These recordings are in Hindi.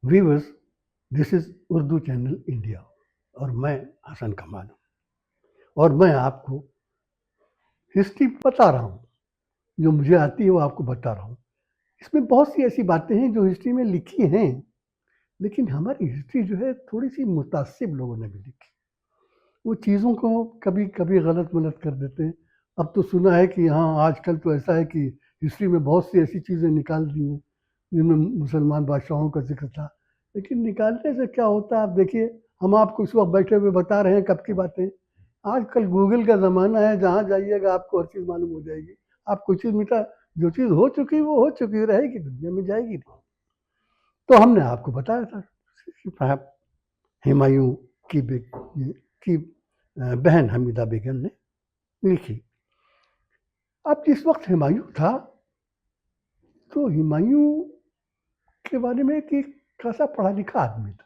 Viewers, this is Urdu channel India और मैं हसन कमाल हूँ और मैं आपको हिस्ट्री बता रहा हूँ। जो मुझे आती है वो आपको बता रहा हूँ। इसमें बहुत सी ऐसी बातें हैं जो हिस्ट्री में लिखी हैं, लेकिन हमारी हिस्ट्री जो है थोड़ी-सी मुतासिब लोगों ने भी लिखी। वो चीज़ों को कभी-कभी गलत-मलत कर देते हैं। अब तो सुना है कि हाँ, आजकल तो ऐसा है कि हिस्ट्री में बहुत सी ऐसी चीज़ें निकाल दी हैं, जिनमें मुसलमान बादशाहों का ज़िक्र था। लेकिन निकालने से क्या होता है, आप देखिए, हम आपको इस वक़्त बैठे हुए बता रहे हैं कब की बातें। आजकल गूगल का ज़माना है, जहाँ जाइएगा आपको हर चीज़ मालूम हो जाएगी। आप कोई चीज़ मिटा जो चीज़ हो चुकी वो हो चुकी रहेगी, दुनिया में जाएगी नहीं। तो हमने आपको बताया था कि साहब हुमायूँ की की बहन हमीदा बेगम ने लिखी। अब जिस वक़्त हुमायूँ था, तो हुमायूँ के बारे में कि खासा पढ़ा-लिखा आदमी था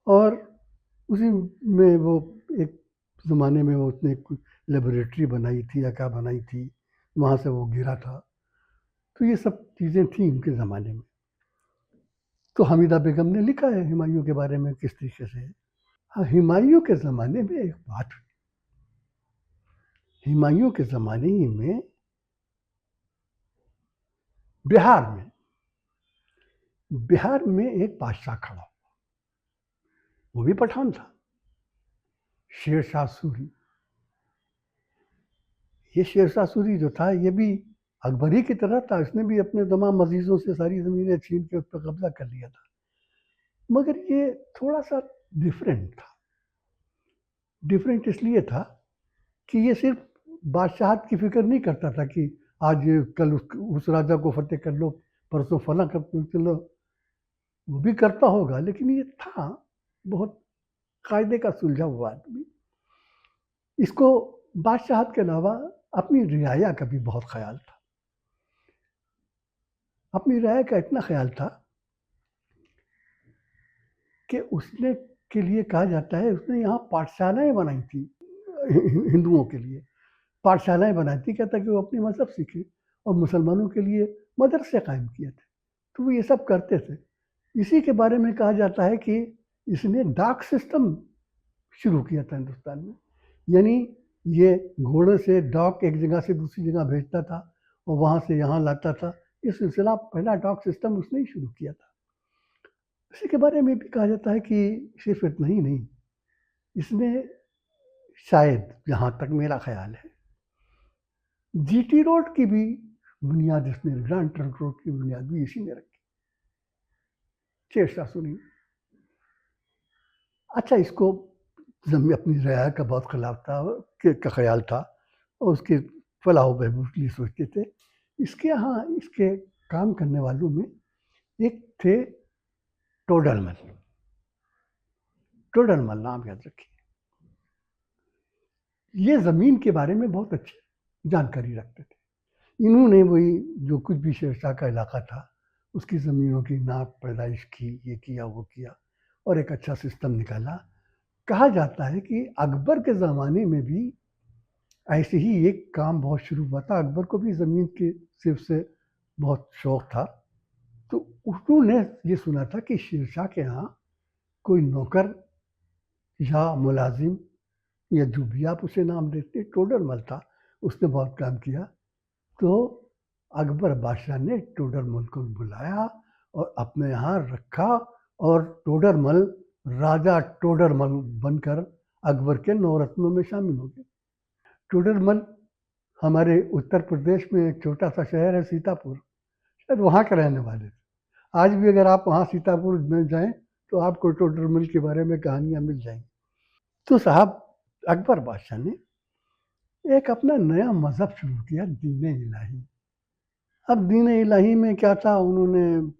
और उसी में वो एक ज़माने में वो उसने कोई लेबोरेटरी बनाई थी या क्या बनाई थी, वहाँ से वो गिरा था। तो ये सब चीज़ें थी उनके ज़माने में। तो हमीदा बेगम ने लिखा है हुमायूँ के बारे में किस तरीके से। हाँ, हुमायूँ के ज़माने में एक बात हुई। हुमायूँ के ज़माने ही में बिहार में एक बादशाह खड़ा हुआ। वो भी पठान था, शेर शाह सूरी। ये शेर शाह सूरी जो था, ये भी अकबर ही की तरह था। इसने भी अपने तमाम अजीज़ों से सारी ज़मीनें छीन के उस पर कब्ज़ा कर लिया था। मगर ये थोड़ा-सा डिफरेंट था। डिफरेंट इसलिए था कि ये सिर्फ़ बादशाहत की फ़िक्र नहीं करता था कि आज कल उस राजा को फ़तेह कर लो, परसों फलाँ कर लो। वो भी करता होगा, लेकिन ये था बहुत कायदे का सुलझा हुआ आदमी। इसको बादशाहत के अलावा अपनी रियाया का भी बहुत ख़याल था। अपनी रियाया का इतना ख़याल था कि उसने के लिए कहा जाता है, उसने यहाँ पाठशालाएँ बनाई थी हिंदुओं के लिए। पाठशालाएँ बनाई थी क्या, ताकि वो अपनी मज़हब सीखें, और मुसलमानों के लिए मदरसे कायम किए थे। तो वो ये सब करते थे। इसी के बारे में कहा जाता है कि इसने डाक सिस्टम शुरू किया था हिंदुस्तान में। यानी ये घोड़े से डाक एक जगह से दूसरी जगह भेजता था और वहाँ से यहाँ लाता था। ये सिलसिला पहला डाक सिस्टम उसने ही शुरू किया था। इसी के बारे में भी कहा जाता है कि सिर्फ़ इतना ही नहीं, इसने शायद, जहाँ तक मेरा ख़्याल है, जीटी रोड की भी बुनियाद, इसने ग्रैंड ट्रंक रोड की बुनियाद भी इसी ने रखी, शेर शाह सूरी। अच्छा, इसको अपनी रियाया का बहुत खिलाफ था, का ख्याल था और उसके फलाह व बहबूद के लिए सोचते थे। इसके यहाँ इसके काम करने वालों में एक थे टोडरमल। टोडरमल नाम याद रखिए। ये ज़मीन के बारे में बहुत अच्छी जानकारी रखते थे। इन्होंने वही जो कुछ भी शेरशाह का इलाका था, उसकी ज़मीनों की नाप पैदाइश की, ये किया वो किया और एक अच्छा सिस्टम निकाला। कहा जाता है कि अकबर के ज़माने में भी ऐसे ही एक काम बहुत शुरू हुआ था। अकबर को भी ज़मीन के सिर्फ से बहुत शौक था। तो उन्होंने ये सुना था कि शेरशाह के यहाँ कोई नौकर या मुलाजिम या जो भी आप उसे नाम देते, टोडरमल था, उसने बहुत काम किया। तो अकबर बादशाह ने टोडरमल को बुलाया और अपने यहाँ रखा और टोडरमल राजा टोडरमल बनकर अकबर के नौरत्नों में शामिल हो गए। टोडरमल हमारे उत्तर प्रदेश में एक छोटा सा शहर है सीतापुर, शायद वहाँ के रहने वाले थे। आज भी अगर आप वहाँ सीतापुर में जाएं तो आपको टोडरमल के बारे में कहानियाँ मिल जाएंगी। तो साहब, अकबर बादशाह ने एक अपना नया मज़हब शुरू किया, दीन इलाही। अब दीन इलाही में क्या था, उन्होंने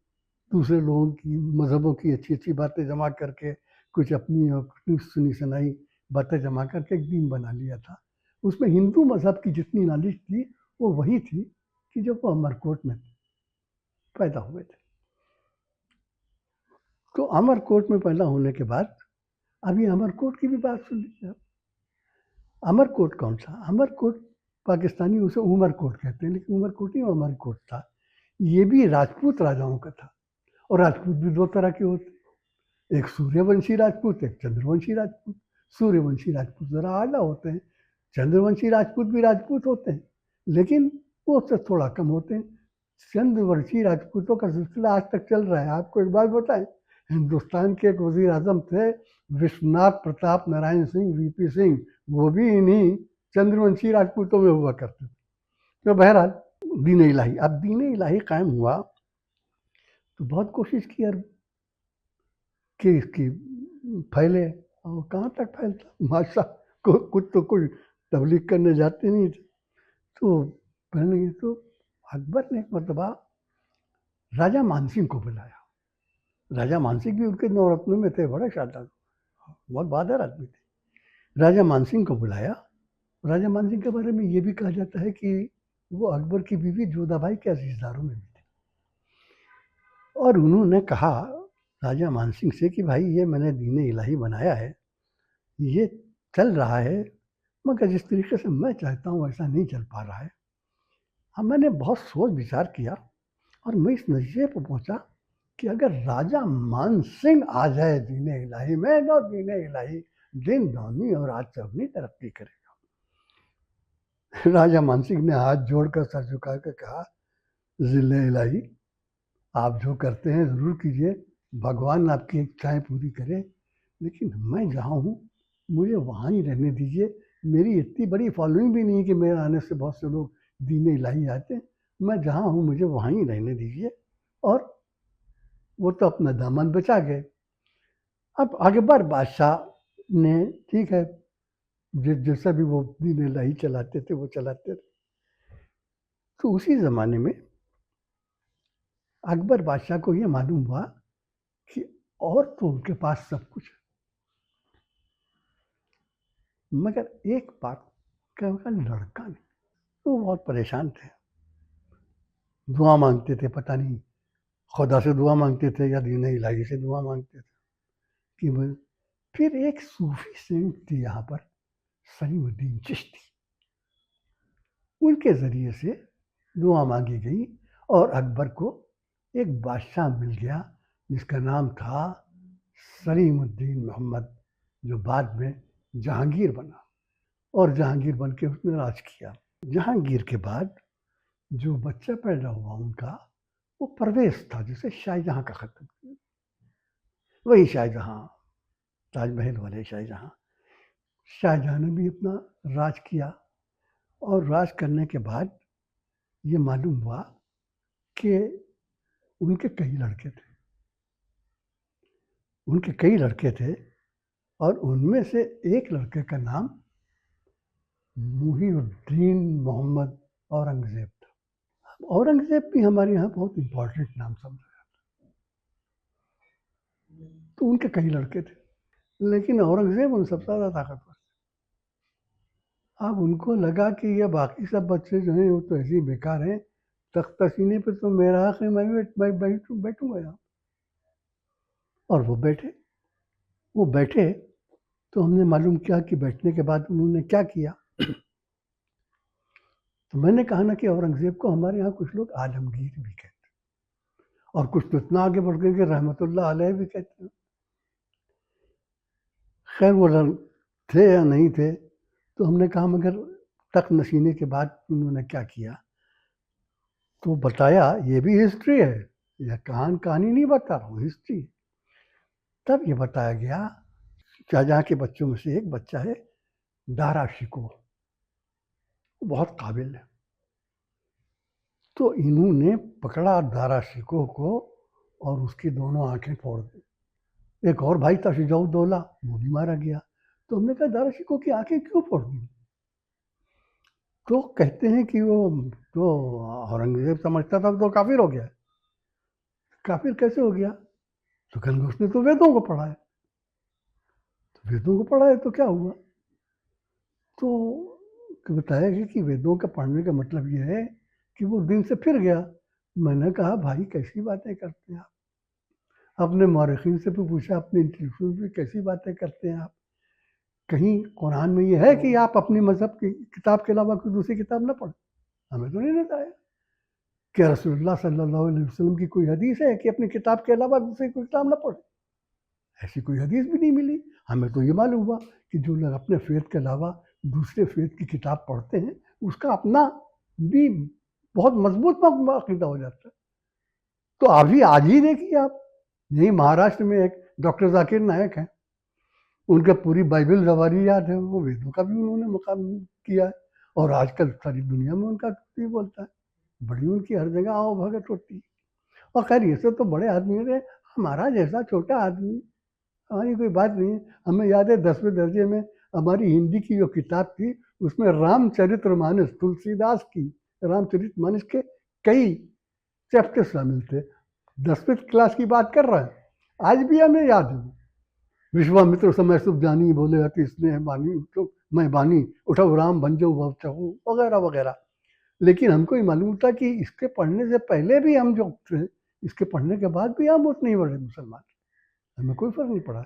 दूसरे लोगों की मज़हबों की अच्छी-अच्छी बातें जमा करके, कुछ अपनी और कुछ सुनी-सुनाई बातें जमा करके एक दीन बना लिया था। उसमें हिंदू मज़हब की जितनी नॉलेज थी, वो वही थी कि जब वो अमरकोट में पैदा हुए थे। तो अमरकोट में पैदा होने के बाद, अभी अमरकोट की भी बात सुन लीजिए आप। अमरकोट कौन सा? अमरकोट पाकिस्तानी उसे उमरकोट कहते हैं, लेकिन उमरकोट नहीं, वो अमरकोट था। ये भी राजपूत राजाओं का था और राजपूत भी दो तरह के होते हैं, एक सूर्यवंशी राजपूत, एक चंद्रवंशी राजपूत। सूर्यवंशी राजपूत ज़रा आला होते हैं, चंद्रवंशी राजपूत भी राजपूत होते हैं, लेकिन वो उससे थोड़ा कम होते हैं। चंद्रवंशी राजपूतों का सिलसिला आज तक चल रहा है। आपको एक बात बताएं, हिंदुस्तान के एक वजीर आजम थे विश्वनाथ प्रताप नारायण सिंह, वीपी सिंह, वो भी इन्हीं चंद्रवंशी राजपूतों में हुआ करते थे। तो बहरहाल दीन इलाही, अब दीन इलाही कायम हुआ तो बहुत कोशिश की यार कि इसकी फैले, और कहाँ तक फैलता, माशा कुछ तो कुछ तबलीग करने जाते नहीं थे। तो पहले तो अकबर ने एक मरतबा राजा मानसिंह को बुलाया। राजा मानसिंह भी उनके नवरत्नों में थे, बड़े शानदार, बहुत बहादुर आदमी थे। राजा मानसिंह को बुलाया। राजा मानसिंह के बारे में ये भी कहा जाता है कि वो अकबर की बीवी जोधाबाई के अजीजदारों में भी थे। और उन्होंने कहा राजा मानसिंह से कि भाई ये मैंने दीन इलाही बनाया है, ये चल रहा है, मगर जिस तरीके से मैं चाहता हूँ ऐसा नहीं चल पा रहा है। हाँ, मैंने बहुत सोच विचार किया और मैं इस नतीजे पर पहुँचा कि अगर राजा मानसिंह आ जाए दीन इलाही में, तो दीन इलाही दिन दोगुनी और रात चौगुनी तरक्की करेगा। राजा मानसिंह ने हाथ जोड़कर सर झुका कर कहा, जिले इलाही आप जो करते हैं ज़रूर कीजिए, भगवान आपकी इच्छाएं पूरी करे, लेकिन मैं जहाँ हूँ मुझे वहाँ ही रहने दीजिए। मेरी इतनी बड़ी फॉलोइंग भी नहीं है कि मेरे आने से बहुत से लोग दीन इलाही आते हैं। मैं जहाँ हूँ मुझे वहाँ ही रहने दीजिए। और वो तो अपना दामन बचा गए। अब अकबर बादशाह ने, ठीक है, जैसा भी वो दीन इलाही चलाते थे वो चलाते थे। तो उसी ज़माने में अकबर बादशाह को ये मालूम हुआ कि और तो उनके पास सब कुछ है, मगर एक बात क्या उनका लड़का नहीं। तो वो बहुत परेशान थे, दुआ मांगते थे, पता नहीं खुदा से दुआ मांगते थे या दीन इलाही से दुआ मांगते थे कि मैं। फिर एक सूफी सेंट थी यहाँ पर, सलीमुद्दीन चिश्ती, उनके ज़रिए से दुआ मांगी गई और अकबर को एक बादशाह मिल गया जिसका नाम था सलीमुद्दीन मोहम्मद, जो बाद में जहांगीर बना और जहांगीर बन के उसने राज किया। जहांगीर के बाद जो बच्चा पैदा हुआ उनका, वो परवेज़ था, जिसे शाहजहाँ का खत्म किया, वही शाहजहाँ, ताजमहल वाले शाहजहाँ। शाहजहाँ ने भी अपना राज किया और राज करने के बाद ये मालूम हुआ कि उनके कई लड़के थे, उनके कई लड़के थे और उनमें से एक लड़के का नाम मुहीउद्दीन मोहम्मद औरंगज़ेब था। औरंगज़ेब भी हमारे यहाँ बहुत इम्पोर्टेंट नाम समझा जाता है। तो उनके कई लड़के थे, लेकिन औरंगज़ेब उन सबसे ज़्यादा ताकतवर था। अब उनको लगा कि ये बाकी सब बच्चे जो हैं वो तो ऐसे ही बेकार हैं, तख्त सीने पे तो मेरा हक है, मैं बैठूँगा यहाँ। और वो बैठे तो हमने मालूम किया कि बैठने के बाद उन्होंने क्या किया। तो मैंने कहा ना कि औरंगज़ेब को हमारे यहाँ कुछ लोग आलमगीर भी कहते हैं और कुछ तो इतना आगे बढ़ गए कि रहमतुल्लाह अलैह भी कहते हैं। खैर वो थे या नहीं थे, तो हमने कहा मगर तख्त नशीने के बाद उन्होंने क्या किया, तो बताया ये भी हिस्ट्री है, यह कहानी नहीं बता रहा हूँ, हिस्ट्री। तब ये बताया गया शाहजहाँ के बच्चों में से एक बच्चा है दारा शिकोह, वो बहुत काबिल है। तो इन्होंने पकड़ा दारा शिकोह को और उसकी दोनों आंखें फोड़ दी। एक और भाई था शुजाउद्दौला, वो भी मारा गया। तो हमने कहा दारा शिकोह की आंखें क्यों फोड़ दी? तो कहते हैं कि वो तो औरंगज़ेब समझता था तो काफिर हो गया। काफिर कैसे हो गया? तो कहेंगे उसने तो वेदों को पढ़ा है। तो वेदों को पढ़ा है तो क्या हुआ? तो बताया गया कि वेदों का पढ़ने का मतलब ये है कि वो दिन से फिर गया। मैंने कहा भाई कैसी बातें करते हैं आप? अपने मौरखीन से भी पूछा, अपने इंटेलेक्चुअल से, कैसी बातें करते हैं आप? कहीं कुरान में ये है कि आप अपनी मजहब की किताब के अलावा कोई दूसरी किताब ना पढ़ें? हमें तो नहीं बताया। क्या रसूलुल्लाह सल्लल्लाहु अलैहि वसल्लम की कोई हदीस है कि अपनी किताब के अलावा दूसरी कोई किताब ना पढ़े? ऐसी कोई हदीस भी नहीं मिली। हमें तो ये मालूम हुआ कि जो लोग अपने फ़ेथ के अलावा दूसरे फ़ेथ की किताब पढ़ते हैं, उसका अपना भी बहुत मज़बूत अक़ीदा हो जाता है। तो अभी आज ही देखिए आप, यहीं महाराष्ट्र में एक डॉक्टर ज़ाकिर नायक हैं, उनका पूरी बाइबल ज़बानी याद है, वो वेदों का भी उन्होंने मुक़ाम किया है और आजकल सारी दुनिया में उनका भी बोलता है। बड़ी उनकी हर जगह आओ-भगत होती है। और ख़ैर ये सब तो बड़े आदमी थे, हमारा जैसा छोटा आदमी, हमारी कोई बात नहीं है। हमें याद है 10वें दर्जे में हमारी हिंदी की जो किताब थी, उसमें रामचरितमानस, तुलसीदास की रामचरितमानस के कई चैप्टर शामिल थे। 10वीं क्लास की बात कर रहे हैं, आज भी हमें याद है। विश्वामित्र समय शुभ जानी, बोले अति स्नेह बानी, तो मैं बानी उठो राम भंजो भव चहु, वगैरह वगैरह। लेकिन हमको ये मालूम था कि इसके पढ़ने से पहले भी हम जो थे, इसके पढ़ने के बाद भी हम उतने ही बड़े मुसलमान, हमें कोई फ़र्क नहीं पड़ा।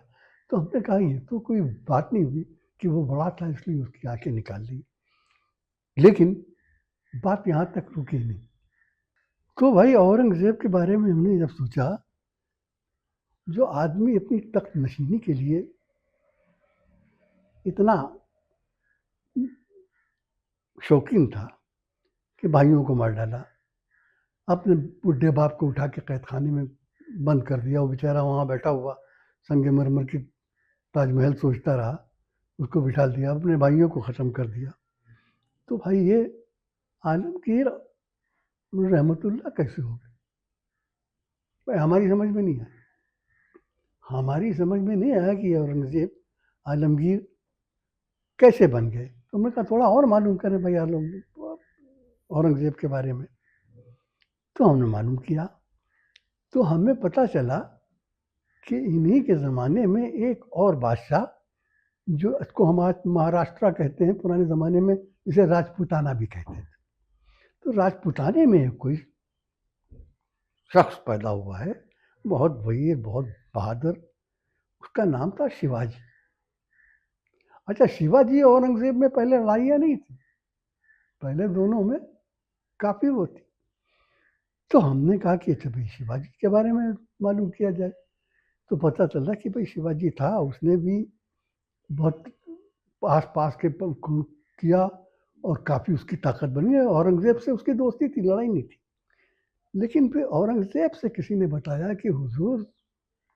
तो हमने कहा ये तो कोई बात नहीं हुई कि वो बड़ा था इसलिए उसकी आँखें निकाल ली। लेकिन बात यहाँ तक रुकी नहीं। तो भाई औरंगज़ेब के बारे में हमने जब सोचा, जो आदमी अपनी तख्त नशीनी के लिए इतना शौकीन था कि भाइयों को मार डाला, अपने बुढ़े बाप को उठा के कैदखाने में बंद कर दिया, वो बेचारा वहाँ बैठा हुआ संगमरमर की ताजमहल सोचता रहा, उसको बिठा दिया, अपने भाइयों को ख़त्म कर दिया। तो भाई ये आलमगीर रहमतुल्लाह कैसे हो गए? भाई हमारी समझ में नहीं आया। हमारी समझ में नहीं आया कि औरंगज़ेब आलमगीर कैसे बन गए। तो हमने कहा थोड़ा और मालूम करें भाई औरंगज़ेब के बारे में। तो हमने मालूम किया, तो हमें पता चला कि इन्हीं के ज़माने में एक और बादशाह, जो इसको हम आज महाराष्ट्र कहते हैं, पुराने ज़माने में इसे राजपूताना भी कहते थे। तो राजपूताने में कोई शख्स पैदा हुआ है, बहुत वीर, बहुत बहादुर, उसका नाम था शिवाजी। अच्छा, शिवाजी और औरंगज़ेब में पहले लड़ाइयाँ नहीं थी, पहले दोनों में काफ़ी वो थी। तो हमने कहा कि अच्छा भाई शिवाजी के बारे में मालूम किया जाए। तो पता चला कि भाई शिवाजी था, उसने भी बहुत आस-पास के किया और काफ़ी उसकी ताकत बनी। औरंगज़ेब से उसकी दोस्ती थी, लड़ाई नहीं थी। लेकिन फिर औरंगज़ेब से किसी ने बताया कि हुज़ूर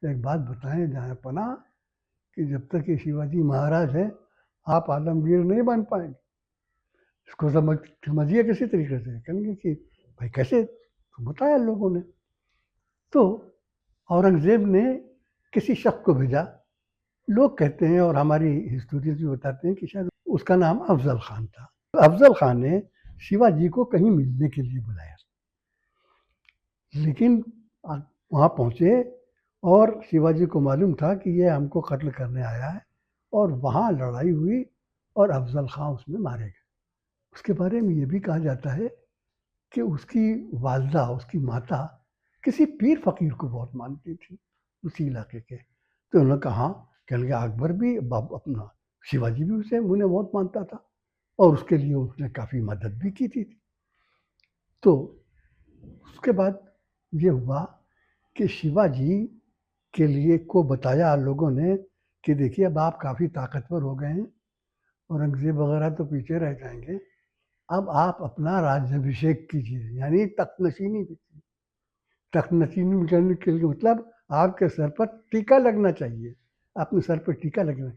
एक बात बताएँ जहाँ-पनाह, कि जब तक ये शिवाजी महाराज हैं, आप आलमगीर नहीं बन पाएँगे। इसको समझिए किसी तरीके से। कहेंगे कि भाई कैसे? तो बताया लोगों ने। तो औरंगज़ेब ने किसी शख्स को भेजा, लोग कहते हैं और हमारी हिस्टोरियंस भी बताते हैं कि शायद उसका नाम अफ़ज़ल ख़ान था। अफ़ज़ल ख़ान ने शिवाजी को कहीं मिलने के लिए बुलाया, लेकिन वहाँ पहुँचे और शिवाजी को मालूम था कि ये हमको कत्ल करने आया है, और वहाँ लड़ाई हुई और अफ़ज़ल ख़ान उसमें मारे गए। उसके बारे में ये भी कहा जाता है कि उसकी वालिदा, उसकी माता किसी पीर फ़कीर को बहुत मानती थी उसी इलाके के। तो उन्होंने कहा, कहने लगे अकबर भी अपना शिवाजी भी उन्हें बहुत मानता था और उसके लिए उसने काफ़ी मदद भी की थी। तो उसके बाद ये हुआ कि शिवाजी के लिए को बताया लोगों ने कि देखिए अब आप काफ़ी ताकतवर हो गए हैं, औरंगज़ेब वगैरह तो पीछे रह जाएंगे, अब आप अपना राज्याभिषेक कीजिए, यानी तख्तनशीनी कीजिए। तख्तनशीनी करने के लिए मतलब आपके सर पर टीका लगना चाहिए, अपने सर पर टीका लगना।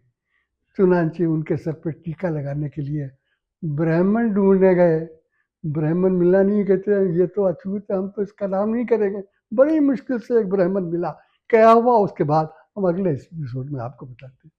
चुनांचे उनके सर पर टीका लगाने के लिए ब्राह्मण ढूंढने गए, ब्राह्मण मिला नहीं, कहते ये तो अछूत है, हम तो इसका नाम नहीं करेंगे। बड़ी मुश्किल से एक ब्राह्मण मिला, क्या हुआ उसके बाद हम अगले एपिसोड में आपको बताते हैं।